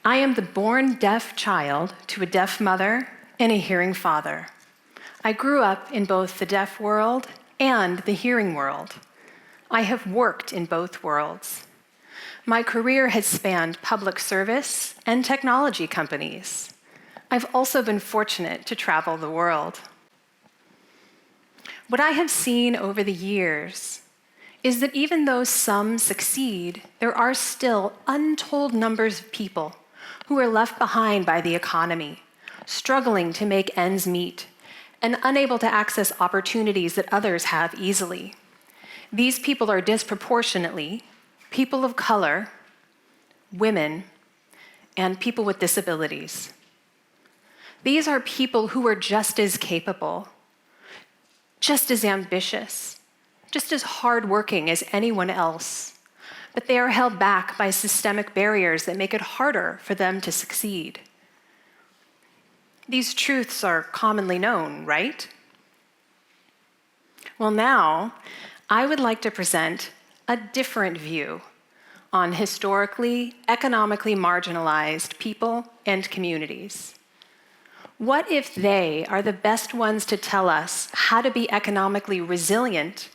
I am the born deaf child to a deaf mother and a hearing father. I grew up in both the deaf world and the hearing world. I have worked in both worlds. My career has spanned public service and technology companies. I've also been fortunate to travel the world. What I have seen over the years is that even though some succeed, there are still untold numbers of people who are left behind by the economy, struggling to make ends meet, and unable to access opportunities that others have easily. These people are disproportionately people of color, women, and people with disabilities. These are people who are just as capable, just as ambitious, just as hardworking as anyone else, but they are held back by systemic barriers that make it harder for them to succeed. These truths are commonly known, right? Well, now, I would like to present a different view on historically, economically marginalized people and communities. What if they are the best ones to tell us how to be economically resilient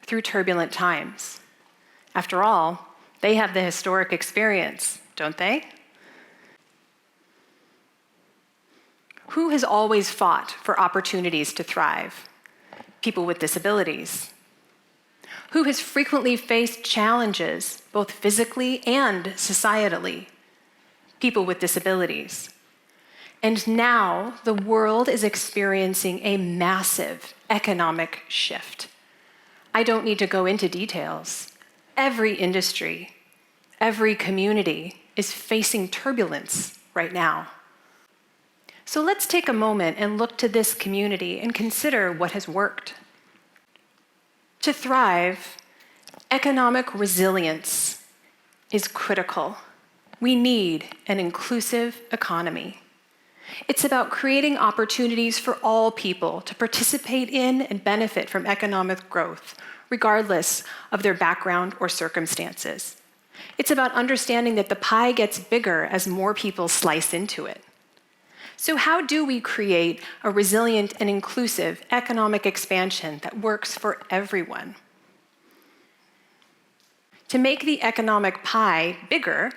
through turbulent times? After all, they have the historic experience, don't they? Who has always fought for opportunities to thrive? People with disabilities. Who has frequently faced challenges, both physically and societally? People with disabilities. And now the world is experiencing a massive economic shift. I don't need to go into details. Every industry, every community is facing turbulence right now. So let's take a moment and look to this community and consider what has worked. To thrive, economic resilience is critical. We need an inclusive economy. It's about creating opportunities for all people to participate in and benefit from economic growth, regardless of their background or circumstances. It's about understanding that the pie gets bigger as more people slice into it. So how do we create a resilient and inclusive economic expansion that works for everyone? To make the economic pie bigger,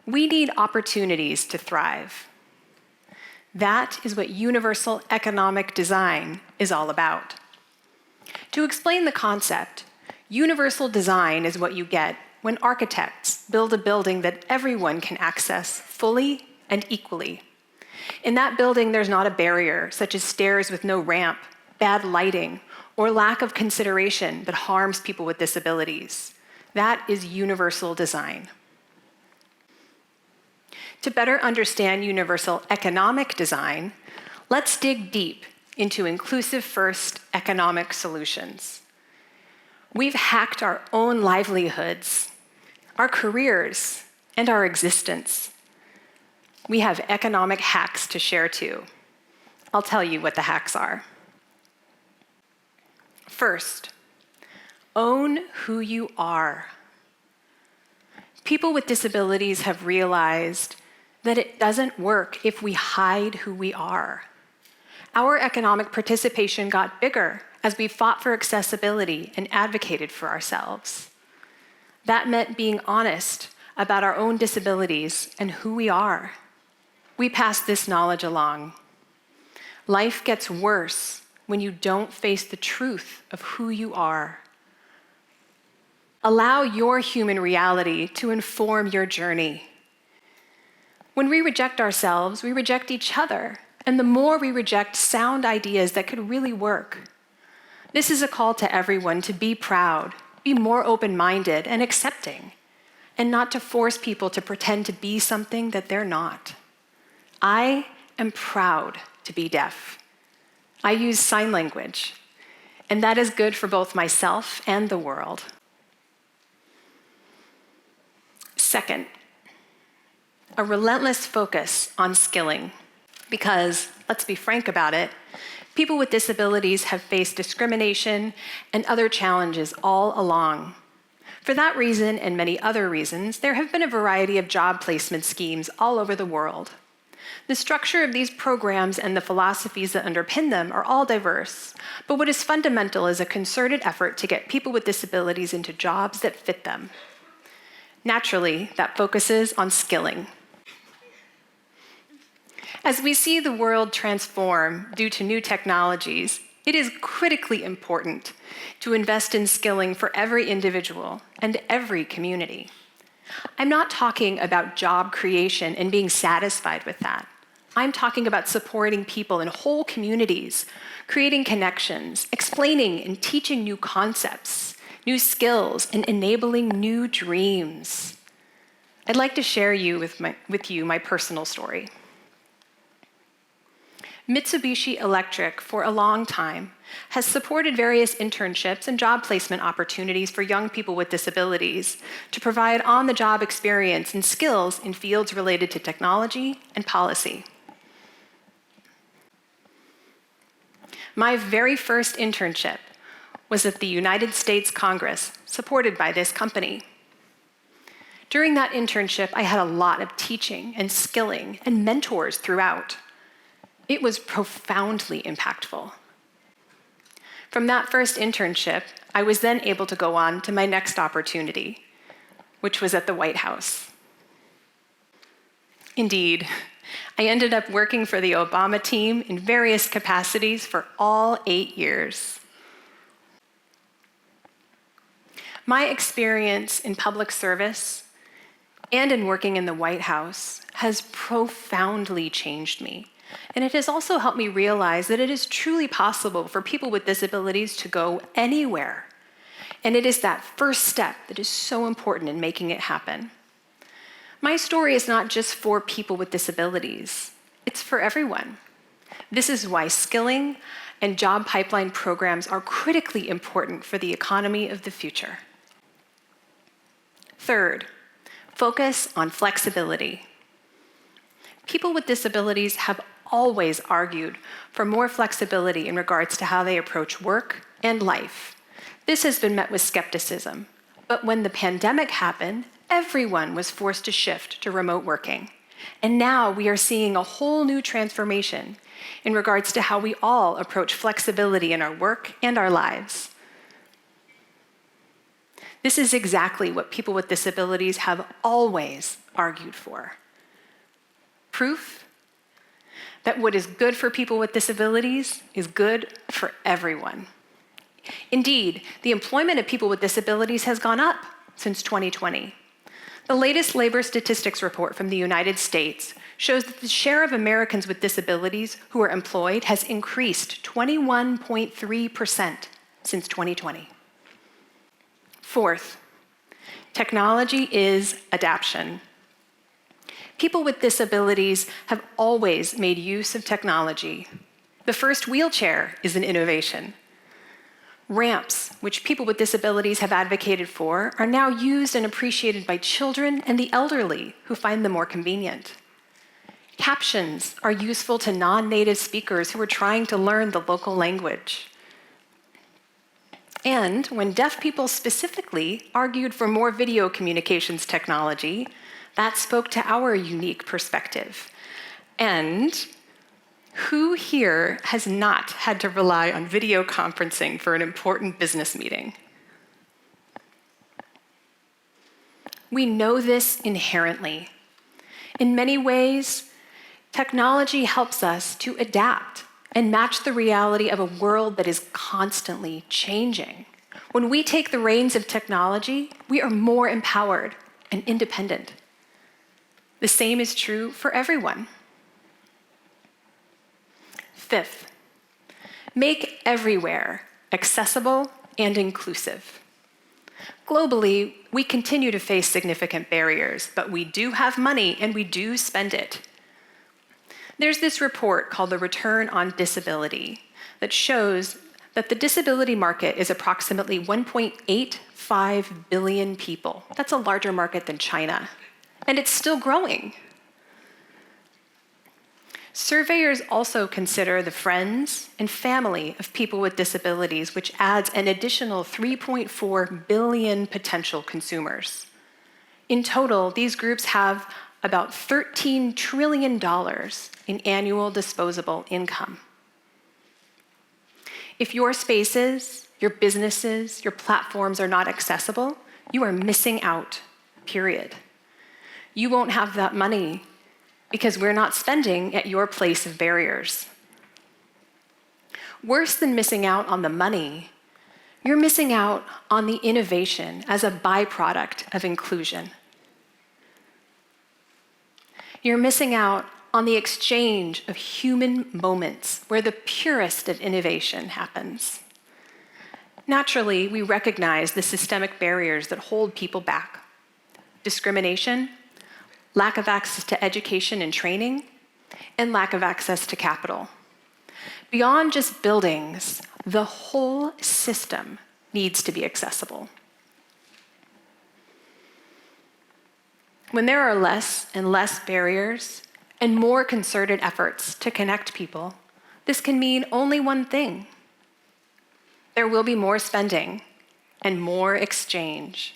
we need opportunities to thrive. That is what universal economic design is all about. To explain the concept, universal design is what you get when architects build a building that everyone can access fully and equally. In that building, there's not a barrier, such as stairs with no ramp, bad lighting, or lack of consideration that harms people with disabilities. That is universal design. To better understand universal economic design, let's dig deep into inclusive first economic solutions. We've hacked our own livelihoods, our careers, and our existence. We have economic hacks to share too. I'll tell you what the hacks are. First, own who you are. People with disabilities have realized that it doesn't work if we hide who we are. Our economic participation got bigger as we fought for accessibility and advocated for ourselves. That meant being honest about our own disabilities and who we are. We pass this knowledge along. Life gets worse when you don't face the truth of who you are. Allow your human reality to inform your journey. When we reject ourselves, we reject each other, and the more we reject sound ideas that could really work. This is a call to everyone to be proud, be more open-minded and accepting, and not to force people to pretend to be something that they're not. I am proud to be deaf. I use sign language, and that is good for both myself and the world. Second, a relentless focus on skilling, because, let's be frank about it, people with disabilities have faced discrimination and other challenges all along. For that reason and many other reasons, there have been a variety of job placement schemes all over the world. The structure of these programs and the philosophies that underpin them are all diverse, but what is fundamental is a concerted effort to get people with disabilities into jobs that fit them. Naturally, that focuses on skilling. As we see the world transform due to new technologies, it is critically important to invest in skilling for every individual and every community. I'm not talking about job creation and being satisfied with that. I'm talking about supporting people in whole communities, creating connections, explaining and teaching new concepts, new skills, and enabling new dreams. I'd like to share with you my personal story. Mitsubishi Electric, for a long time, has supported various internships and job placement opportunities for young people with disabilities to provide on-the-job experience and skills in fields related to technology and policy. My very first internship was at the United States Congress, supported by this company. During that internship, I had a lot of teaching and skilling and mentors throughout. It was profoundly impactful. From that first internship, I was then able to go on to my next opportunity, which was at the White House. Indeed, I ended up working for the Obama team in various capacities for all 8 years. My experience in public service and in working in the White House has profoundly changed me. And it has also helped me realize that it is truly possible for people with disabilities to go anywhere. And it is that first step that is so important in making it happen. My story is not just for people with disabilities, it's for everyone. This is why skilling and job pipeline programs are critically important for the economy of the future. Third, focus on flexibility. People with disabilities have always argued for more flexibility in regards to how they approach work and life. This has been met with skepticism, but when the pandemic happened, everyone was forced to shift to remote working. And now we are seeing a whole new transformation in regards to how we all approach flexibility in our work and our lives. This is exactly what people with disabilities have always argued for. Proof that what is good for people with disabilities is good for everyone. Indeed, the employment of people with disabilities has gone up since 2020. The latest labor statistics report from the United States shows that the share of Americans with disabilities who are employed has increased 21.3% since 2020. Fourth, technology is adaptation. People with disabilities have always made use of technology. The first wheelchair is an innovation. Ramps, which people with disabilities have advocated for, are now used and appreciated by children and the elderly who find them more convenient. Captions are useful to non-native speakers who are trying to learn the local language. And when deaf people specifically argued for more video communications technology, that spoke to our unique perspective. And who here has not had to rely on video conferencing for an important business meeting? We know this inherently. In many ways, technology helps us to adapt and match the reality of a world that is constantly changing. When we take the reins of technology, we are more empowered and independent. The same is true for everyone. Fifth, make everywhere accessible and inclusive. Globally, we continue to face significant barriers, but we do have money and we do spend it. There's this report called the Return on Disability that shows that the disability market is approximately 1.85 billion people. That's a larger market than China, and it's still growing. Surveyors also consider the friends and family of people with disabilities, which adds an additional 3.4 billion potential consumers. In total, these groups have about $13 trillion in annual disposable income. If your spaces, your businesses, your platforms are not accessible, you are missing out, period. You won't have that money because we're not spending at your place of barriers. Worse than missing out on the money, you're missing out on the innovation as a byproduct of inclusion. You're missing out on the exchange of human moments where the purest of innovation happens. Naturally, we recognize the systemic barriers that hold people back: discrimination, lack of access to education and training, and lack of access to capital. Beyond just buildings, the whole system needs to be accessible. When there are less and less barriers and more concerted efforts to connect people, this can mean only one thing. There will be more spending and more exchange.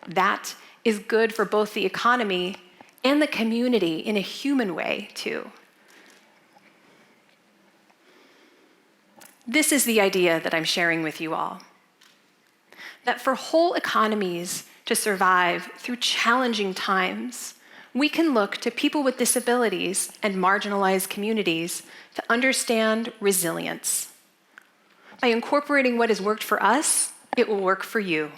That is good for both the economy and the community in a human way, too. This is the idea that I'm sharing with you all. That for whole economies to survive through challenging times, we can look to people with disabilities and marginalized communities to understand resilience. By incorporating what has worked for us, it will work for you.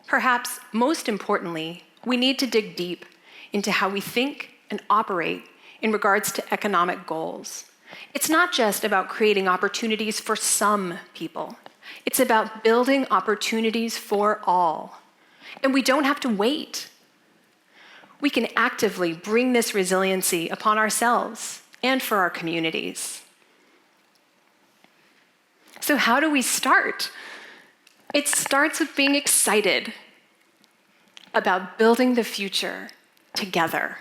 Perhaps most importantly, we need to dig deep into how we think and operate in regards to economic goals. It's not just about creating opportunities for some people. It's about building opportunities for all. And we don't have to wait. We can actively bring this resiliency upon ourselves and for our communities. So how do we start? It starts with being excited about building the future together.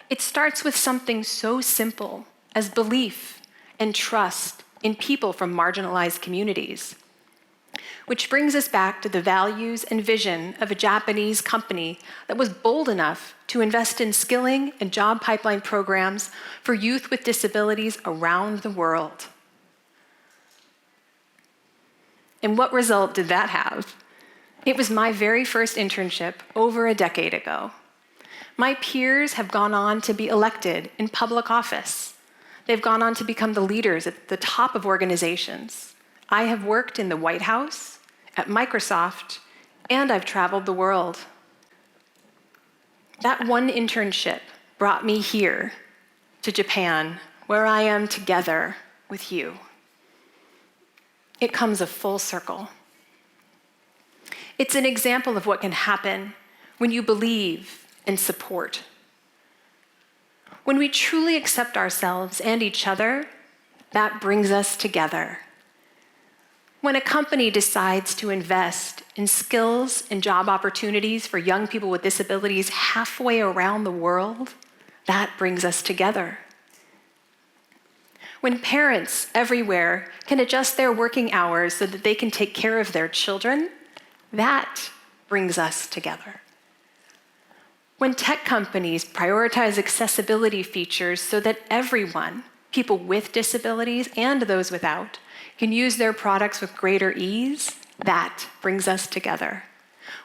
It starts with something so simple as belief and trust in people from marginalized communities. Which brings us back to the values and vision of a Japanese company that was bold enough to invest in skilling and job pipeline programs for youth with disabilities around the world. And what result did that have? It was my very first internship over a decade ago. My peers have gone on to be elected in public office. They've gone on to become the leaders at the top of organizations. I have worked in the White House, at Microsoft, and I've traveled the world. That one internship brought me here to Japan, where I am together with you. It comes a full circle. It's an example of what can happen when you believe and support. When we truly accept ourselves and each other, that brings us together. When a company decides to invest in skills and job opportunities for young people with disabilities halfway around the world, that brings us together. When parents everywhere can adjust their working hours so that they can take care of their children, that brings us together. When tech companies prioritize accessibility features so that everyone, people with disabilities and those without, can use their products with greater ease, that brings us together.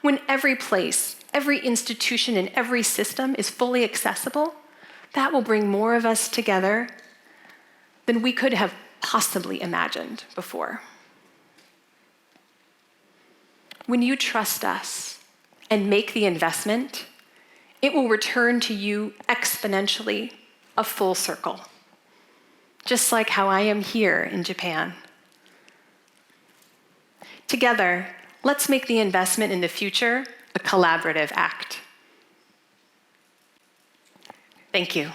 When every place, every institution, and every system is fully accessible, that will bring more of us together than we could have possibly imagined before. When you trust us and make the investment, it will return to you exponentially, a full circle, just like how I am here in Japan. Together, let's make the investment in the future a collaborative act. Thank you.